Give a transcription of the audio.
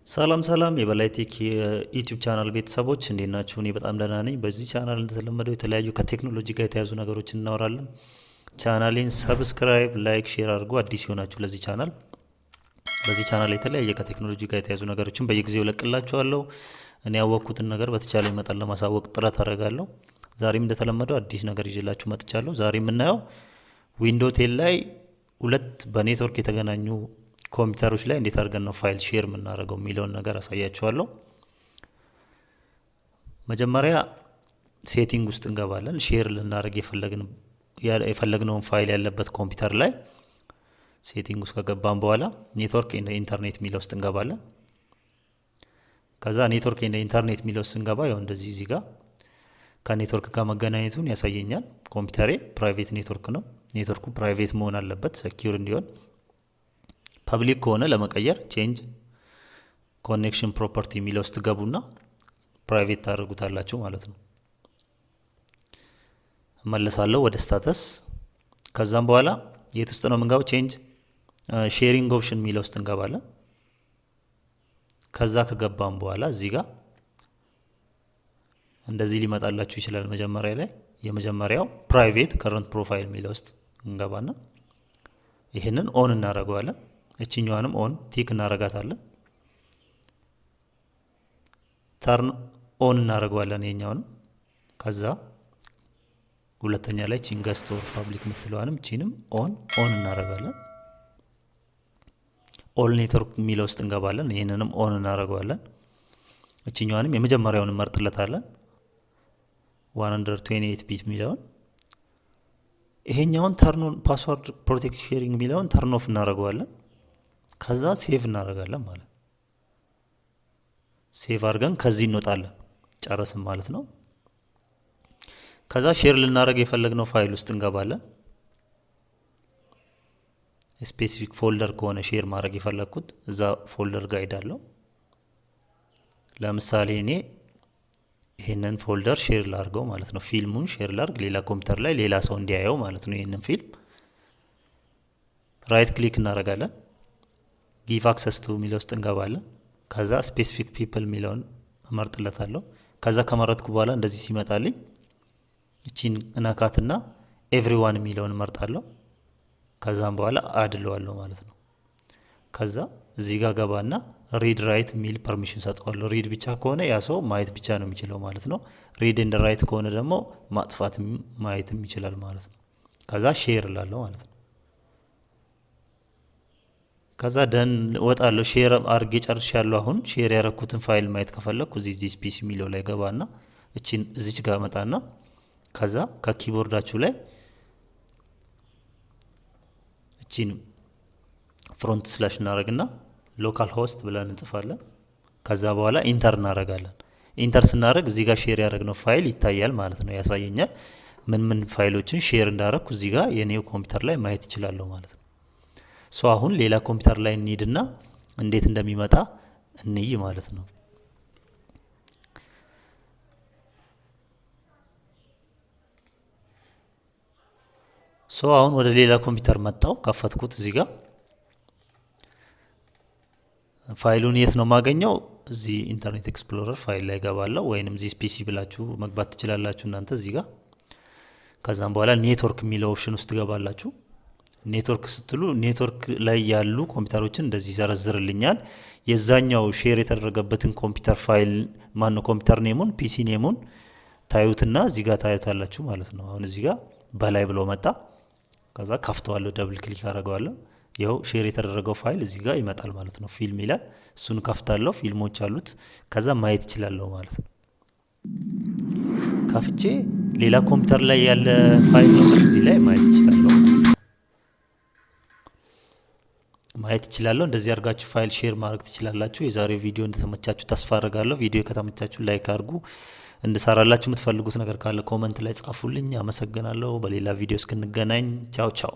ሰላም ሰላም የበላይ ቴክ የዩቲዩብ ቻናል ቤተሰቦች እንዴት ናችሁ? እኔ በጣም ደህና ነኝ። በዚህ ቻናል እንደተለመደው የተለያዩ ከቴክኖሎጂ ጋር የተያዙ ነገሮችን እናወራለን። ቻናሌን ሰብስክራይብ፣ ላይክ፣ ሼር አድርጉ። አዲስ ይሆናችሁ ለዚህ ቻናል። በዚህ ቻናል የተለያየ ከቴክኖሎጂ ጋር የተያዙ ነገሮችን በየጊዜው ለቅላችኋለሁ። እኔ ያወቅኩትን ነገር በተቻለ መጠን ለማሳወቅ ጥረት አደርጋለሁ። ዛሬም እንደተለመደው አዲስ ነገር ይዤላችሁ መጥቻለሁ። ዛሬ የምናየው ዊንዶው 10 ላይ ሁለት በኔትወርክ የተገናኙ ኮምፒውተሮች ላይ እንዴት አድርገን ነው ፋይል ሼር የምናደርገው የሚለውን ነገር አሳያችኋለሁ። መጀመሪያ ሴቲንግ ውስጥ እንገባለን። ሼር ልናደርግ የፈለግነውን ፋይል ያለበት ኮምፒውተር ላይ ሴቲንግ ውስጥ ከገባን በኋላ ኔትወርክ ኤንድ ኢንተርኔት የሚለው ውስጥ እንገባለን። ከዛ ኔትወርክ ኤንድ ኢንተርኔት የሚለው ውስጥ ስንገባ ያው እንደዚህ እዚህ ጋር ከኔትወርክ ጋር መገናኘቱን ያሳየኛል። ኮምፒውተሬ ፕራይቬት ኔትወርክ ነው። ኔትወርኩ ፕራይቬት መሆን አለበት ሴኩር እንዲሆን። ፐብሊክ ከሆነ ለመቀየር ቼንጅ ኮኔክሽን ፕሮፐርቲ የሚለው ውስጥ ገቡና ፕራይቬት ታደርጉታላችሁ ማለት ነው። እመለሳለሁ ወደ ስታተስ። ከዛም በኋላ የት ውስጥ ነው የምንገባው? ቼንጅ ሼሪንግ ኦፕሽን የሚለው ውስጥ እንገባለን። ከዛ ከገባም በኋላ እዚህ ጋር እንደዚህ ሊመጣላችሁ ይችላል። መጀመሪያ ላይ የመጀመሪያው ፕራይቬት ከረንት ፕሮፋይል የሚለው ውስጥ እንገባና ይሄንን ኦን እናደርገዋለን። እቺኛዋንም ኦን ቲክ እናረጋታለን። ተርን ኦን እናረጋዋለን ይሄኛውን። ከዛ ሁለተኛ ላይ ቺንጋስቶ ፐብሊክ የምትለዋንም እቺንም ኦን እናረጋለን። ኦል ኔትወርክ የሚለው ውስጥ እንገባለን። ይሄንንም ኦን እናረጋዋለን። እቺኛዋንም የመጀመሪያውን እንመርጥለታለን 128 ቢት የሚለውን። ይሄኛውን ተርን ኦን ፓስወርድ ፕሮቴክት ሼሪንግ የሚለውን ተርን ኦፍ እናረጋዋለን። ከዛ ሴቭ እናደርጋለን ማለት ነው። ሴቭ አድርገን ከዚህ እንወጣለን። ጨረስን ማለት ነው። ከዛ ሼር ልናደርግ የፈለግነው ፋይል ውስጥ እንገባለን። ስፔሲፊክ ፎልደር ከሆነ ሼር ማድረግ የፈለግኩት እዛ ፎልደር ጋር ሄዳለሁ። ለምሳሌ እኔ ይሄንን ፎልደር ሼር ላድርገው ማለት ነው። ፊልሙን ሼር ላድርግ ሌላ ኮምፒውተር ላይ ሌላ ሰው እንዲያየው ማለት ነው። ይሄንን ፊልም ራይት ክሊክ እናደርጋለን። ጊቭ አክሰስ ቱ የሚለው ውስጥ እንገባለን። ከዛ ስፔሲፊክ ፒፕል የሚለውን እመርጥለታለሁ። ከዛ ከመረጥኩ በኋላ እንደዚህ ሲመጣልኝ እቺን እናካትና ኤቭሪዋን የሚለውን እመርጣለሁ። ከዛም በኋላ አድለዋለሁ ማለት ነው። ከዛ እዚህ ጋር ገባና ሪድ ራይት የሚል ፐርሚሽን ሰጠዋለሁ። ሪድ ብቻ ከሆነ ያ ሰው ማየት ብቻ ነው የሚችለው ማለት ነው። ሪድ ኤንድ ራይት ከሆነ ደግሞ ማጥፋት ማየትም ይችላል ማለት ነው። ከዛ ሼር እላለሁ ማለት ነው። ከዛ ደን ወጣለሁ። ሼር አርጌ ጨርሻለሁ። አሁን ሼር ያረኩትን ፋይል ማየት ከፈለኩ እዚህ ፒሲ የሚለው ላይ ገባና እቺን እዚች ጋር መጣና ከዛ ከኪቦርዳችሁ ላይ እቺን ፍሮንት ስላሽ እናረግና ሎካል ሆስት ብለን እንጽፋለን። ከዛ በኋላ ኢንተር እናረጋለን። ኢንተር ስናረግ እዚህ ጋር ሼር ያረግነው ፋይል ይታያል ማለት ነው። ያሳየኛል ምን ፋይሎችን ሼር እንዳረኩ እዚህ ጋር የኔው ኮምፒውተር ላይ ማየት ይችላል ማለት ነው። ሶ አሁን ሌላ ኮምፒውተር ላይ እንሂድና እንዴት እንደሚመጣ እንይ ማለት ነው። ሶ አሁን ወደ ሌላ ኮምፒውተር መጣው፣ ከፈትኩት። እዚህ ጋር ፋይሉን የት ነው ማገኘው? እዚህ ኢንተርኔት ኤክስፕሎረር ፋይል ላይ ገባለሁ፣ ወይንም ዚስ ፒሲ ብላችሁ መግባት ትችላላችሁ እናንተ እዚህ ጋር። ከዛም በኋላ ኔትወርክ የሚለው ኦፕሽን ውስጥ ገባላችሁ። ኔትወርክ ስትሉ ኔትወርክ ላይ ያሉ ኮምፒውተሮችን እንደዚህ ይዘረዝርልኛል። የዛኛው ሼር የተደረገበትን ኮምፒውተር ፋይል ማነው ኮምፒውተር ኔሙን ፒሲ ኔሙን ታዩትና እዚህ ጋር ታዩታላችሁ ማለት ነው። አሁን እዚህ ጋር በላይ ብሎ መጣ። ከዛ ከፍተዋለሁ፣ ደብል ክሊክ አደርገዋለሁ። ይኸው ሼር የተደረገው ፋይል እዚህ ጋር ይመጣል ማለት ነው። ፊልም ይላል። እሱን ከፍታለሁ፣ ፊልሞች አሉት። ከዛ ማየት እችላለሁ ማለት ነው። ከፍቼ ሌላ ኮምፒውተር ላይ ያለ ፋይል ነው እዚህ ላይ ማየት እችላለሁ እንደዚህ አድርጋችሁ ፋይል ሼር ማድረግ ትችላላችሁ። የዛሬው ቪዲዮ እንደተመቻችሁ ተስፋ አደርጋለሁ። ቪዲዮ ከተመቻችሁ ላይክ አድርጉ። እንድሰራላችሁ የምትፈልጉት ነገር ካለ ኮሜንት ላይ ጻፉልኝ። አመሰግናለሁ። በሌላ ቪዲዮ እስክንገናኝ ቻው ቻው።